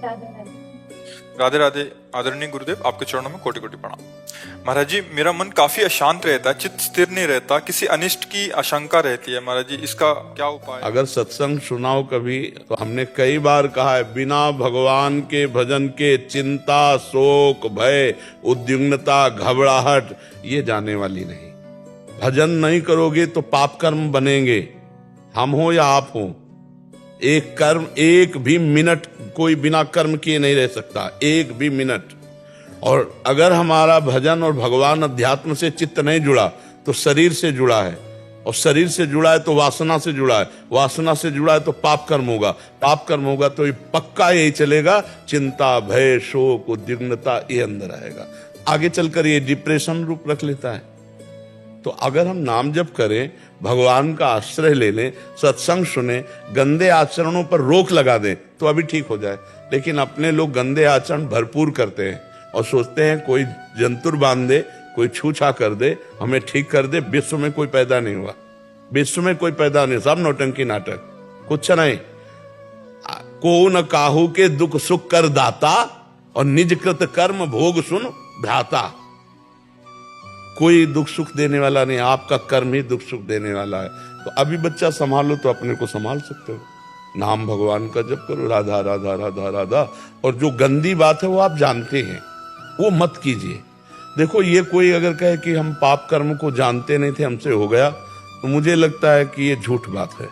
राधे राधे। राधे राधे। आदरणीय गुरुदेव, आपके चरणों में कोटि कोटि प्रणाम। महाराज जी, मेरा मन काफी अशांत रहता है, चित्त स्थिर नहीं रहता, किसी अनिष्ट की आशंका रहती है। महाराज जी, इसका क्या उपाय? अगर सत्संग सुनाओ कभी, तो हमने कई बार कहा है, बिना भगवान के भजन के चिंता, शोक, भय, उद्विग्नता, घबराहट ये जाने वाली नहीं। भजन नहीं करोगे तो पाप कर्म बनेंगे, हम हो या आप हो। एक भी मिनट कोई बिना कर्म किए नहीं रह सकता, एक भी मिनट। और अगर हमारा भजन और भगवान अध्यात्म से चित्त नहीं जुड़ा तो शरीर से जुड़ा है, और शरीर से जुड़ा है तो वासना से जुड़ा है, वासना से जुड़ा है तो पाप कर्म होगा, पाप कर्म होगा तो पक्का यही चलेगा, चिंता, भय, शोक, उद्विग्नता ये अंदर आएगा। आगे चलकर ये डिप्रेशन रूप रख लेता है। तो अगर हम नाम जप करें, भगवान का आश्रय ले लें, सत्संग सुने, गंदे आचरणों पर रोक लगा दें तो अभी ठीक हो जाए। लेकिन अपने लोग गंदे आचरण भरपूर करते हैं और सोचते हैं कोई जंतुर बांध दे, कोई छूछा कर दे, हमें ठीक कर दे। विश्व में कोई पैदा नहीं हुआ, विश्व में कोई पैदा नहीं, सब नौटंकी नाटक, कुछ नहीं। को न काहू के दुख सुख कर दाता, और निज कृत कर्म भोग सुन भ्राता। कोई दुख सुख देने वाला नहीं, आपका कर्म ही दुख सुख देने वाला है। तो अभी बच्चा संभालो तो अपने को संभाल सकते हो। नाम भगवान का जप करो, राधा राधा राधा राधा। और जो गंदी बात है वो आप जानते हैं, वो मत कीजिए। देखो, ये कोई अगर कहे कि हम पाप कर्म को जानते नहीं थे, हमसे हो गया, तो मुझे लगता है कि ये झूठ बात है।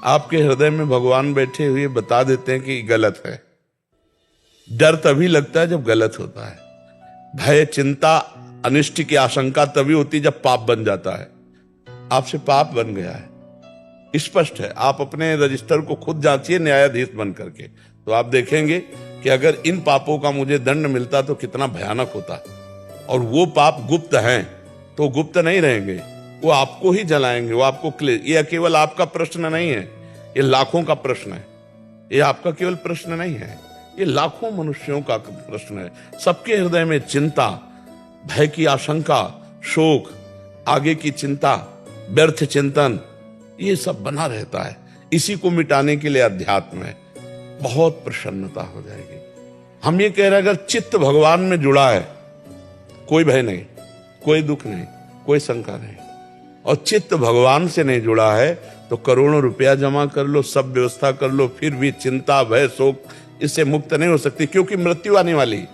आपके हृदय में भगवान बैठे हुए बता देते हैं कि गलत है। डर तभी लगता है जब गलत होता है। भय, चिंता, अनिष्ट की आशंका तभी होती जब पाप बन जाता है। आपसे पाप बन गया है, स्पष्ट है। आप अपने रजिस्टर को खुद जांचिए न्यायाधीश बन करके, तो आप देखेंगे कि अगर इन पापों का मुझे दंड मिलता तो कितना भयानक होता। और वो पाप गुप्त हैं तो गुप्त नहीं रहेंगे, वो आपको ही जलाएंगे, वो आपको ये केवल आपका प्रश्न नहीं है, ये लाखों का प्रश्न है। ये आपका केवल प्रश्न नहीं है, ये लाखों मनुष्यों का प्रश्न है। सबके हृदय में चिंता, भय की आशंका, शोक, आगे की चिंता, व्यर्थ चिंतन, ये सब बना रहता है। इसी को मिटाने के लिए अध्यात्म है, बहुत प्रसन्नता हो जाएगी। हम ये कह रहे हैं, अगर चित्त भगवान में जुड़ा है, कोई भय नहीं, कोई दुख नहीं, कोई शंका नहीं। और चित्त भगवान से नहीं जुड़ा है तो करोड़ों रुपया जमा कर लो, सब व्यवस्था कर लो, फिर भी चिंता, भय, शोक इससे मुक्त नहीं हो सकती, क्योंकि मृत्यु आने वाली।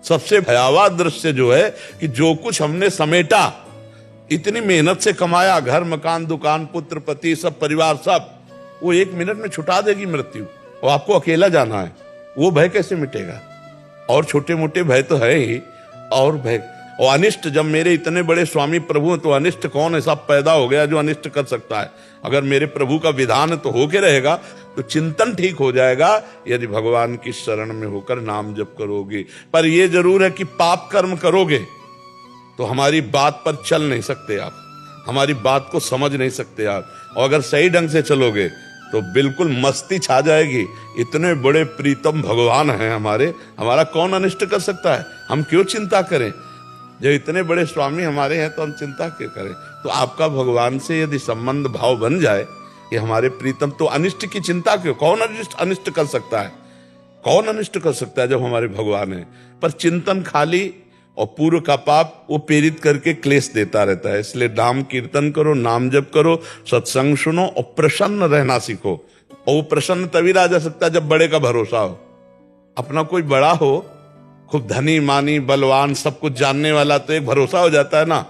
सबसे भयावह दृश्य जो है कि जो कुछ हमने समेटा, इतनी मेहनत से कमाया, घर, मकान, दुकान, पुत्र, पति, सब परिवार, सब, वो एक मिनट में छुटा देगी मृत्यु। और आपको अकेला जाना है, वो भय कैसे मिटेगा? और छोटे मोटे भय तो है ही, और भय और अनिष्ट। जब मेरे इतने बड़े स्वामी प्रभु हैं तो अनिष्ट कौन है? सब पैदा हो गया जो अनिष्ट कर सकता है। अगर मेरे प्रभु का विधान है तो होके रहेगा, तो चिंतन ठीक हो जाएगा यदि भगवान की शरण में होकर नाम जप करोगे। पर यह जरूर है कि पाप कर्म करोगे तो हमारी बात पर चल नहीं सकते आप, हमारी बात को समझ नहीं सकते आप। और अगर सही ढंग से चलोगे तो बिल्कुल मस्ती छा जाएगी। इतने बड़े प्रीतम भगवान हैं हमारे, हमारा कौन अनिष्ट कर सकता है? हम क्यों चिंता करें? जब इतने बड़े स्वामी हमारे हैं तो हम चिंता क्यों करें? तो आपका भगवान से यदि संबंध भाव बन जाए कि हमारे प्रीतम, तो अनिष्ट की चिंता क्यों? कौन अनिष्ट कर सकता है? कौन अनिष्ट कर सकता है जब हमारे भगवान है? पर चिंतन खाली और पूर्व का पाप वो प्रेरित करके क्लेश देता रहता है। इसलिए नाम कीर्तन करो, नाम जप करो, सत्संग सुनो और प्रसन्न रहना सीखो। और वो प्रसन्न तभी रहा जा सकता है जब बड़े का भरोसा हो। अपना कोई बड़ा हो, खूब धनी, मानी, बलवान, सब कुछ जानने वाला, तो एक भरोसा हो जाता है ना।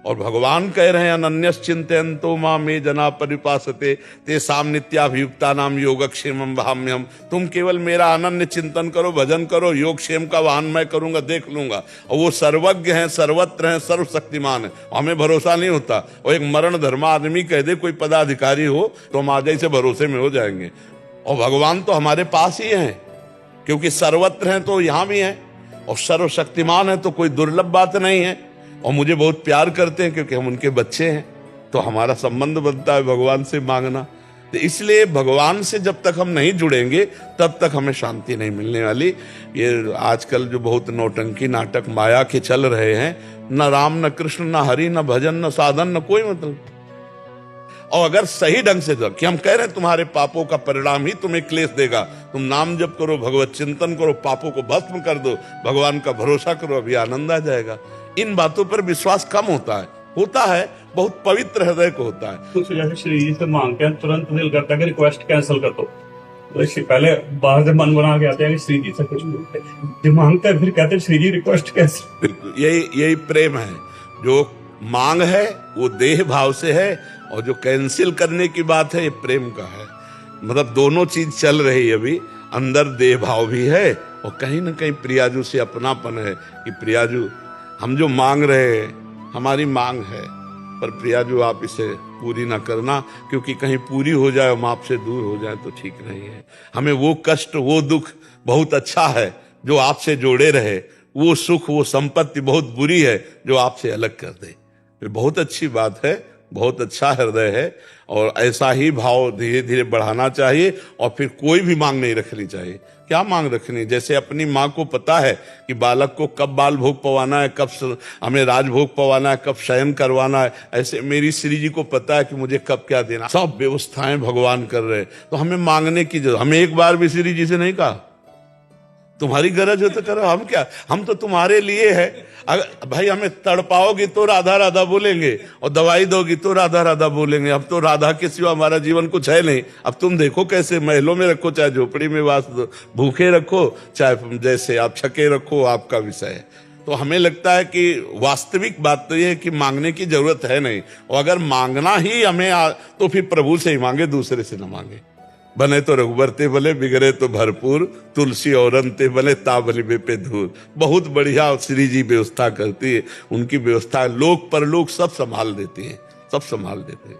और भगवान कह रहे हैं, अनन्यश्चिन्तयन्तो मां मे जना परिपासते तेषां नित्याभियुक्ता नाम योगक्षेमं वहाम्यहम्। तुम केवल मेरा अनन्य चिंतन करो, भजन करो, योगक्षेम का वाहन मैं करूंगा, देख लूंगा। और वो सर्वज्ञ हैं, सर्वत्र हैं, सर्वशक्तिमान है। हमें भरोसा नहीं होता। और एक मरण धर्मा आदमी कह दे कोई पदाधिकारी हो तो हम आज से भरोसे में हो जाएंगे। और भगवान तो हमारे पास ही है, क्योंकि सर्वत्र हैं तो यहाँ भी हैं, और सर्वशक्तिमान है तो कोई दुर्लभ बात नहीं है। और मुझे बहुत प्यार करते हैं क्योंकि हम उनके बच्चे हैं, तो हमारा संबंध बनता है भगवान से मांगना। तो इसलिए भगवान से जब तक हम नहीं जुड़ेंगे तब तक हमें शांति नहीं मिलने वाली। ये आजकल जो बहुत नौटंकी नाटक माया के चल रहे हैं, न राम, न कृष्ण, न हरि, न भजन, न साधन, न कोई मतलब। और अगर सही ढंग से कि हम कह रहे हैं तुम्हारे पापों का परिणाम ही तुम्हें क्लेश देगा, तुम नाम जप करो, भगवत चिंतन करो, पापों को भस्म कर दो, भगवान का भरोसा करो, अभी आनंद आ जाएगा। इन बातों पर विश्वास कम होता है, बहुत पवित्र हृदय को होता है। कुछ जैसे श्री जी से मांगते हैं, तुरंत दिल करता है कि रिक्वेस्ट कैंसिल कर दो। तो इससे पहले बाहर से मन बना के आते हैं कि श्री जी से कुछ बोलते हैं, जब मांगते हैं फिर कहते हैं श्री जी रिक्वेस्ट कैंसिल। यही प्रेम है। जो मांग है वो देह भाव से है, और जो कैंसिल करने की बात है ये प्रेम का है। मतलब दोनों चीज चल रही है अभी, अंदर देह भाव भी है और कहीं ना कहीं प्रियाजू से अपनापन है कि प्रियाजू हम जो मांग रहे हैं हमारी मांग है, पर प्रियाजू आप इसे पूरी ना करना, क्योंकि कहीं पूरी हो जाए हम आपसे दूर हो जाए तो ठीक नहीं है। हमें वो कष्ट, वो दुख बहुत अच्छा है जो आपसे जोड़े रहे, वो सुख, वो संपत्ति बहुत बुरी है जो आपसे अलग कर दे। ये बहुत अच्छी बात है, बहुत अच्छा हृदय है, और ऐसा ही भाव धीरे धीरे बढ़ाना चाहिए। और फिर कोई भी मांग नहीं रखनी चाहिए। क्या मांग रखनी? जैसे अपनी माँ को पता है कि बालक को कब बाल भोग पवाना है, कब हमें राजभोग पवाना है, कब शयन करवाना है, ऐसे मेरी श्री जी को पता है कि मुझे कब क्या देना। सब व्यवस्थाएं भगवान कर रहे हैं, तो हमें मांगने की जरूरत। हमें एक बार भी श्री जी से नहीं कहा तुम्हारी गरज हो तो करो, हम क्या, हम तो तुम्हारे लिए है। अगर भाई हमें तड़पाओगी तो राधा राधा बोलेंगे, और दवाई दोगी तो राधा राधा बोलेंगे। अब तो राधा के सिवा हमारा जीवन कुछ है नहीं। अब तुम देखो कैसे महलों में रखो, चाहे झोपड़ी में वास दो, भूखे रखो, चाहे जैसे आप छके रखो, आपका विषय है। तो हमें लगता है कि वास्तविक बात तो यह है कि मांगने की जरूरत है नहीं, और अगर मांगना ही हमें तो फिर प्रभु से ही मांगे, दूसरे से न मांगे। बने तो रघुबर ते भले, बिगड़े तो भरपूर, तुलसी औरन ते भले, ताबली पे धूल। बहुत बढ़िया श्री जी व्यवस्था करती है, उनकी व्यवस्था लोक परलोक सब संभाल देती है, सब संभाल देते हैं।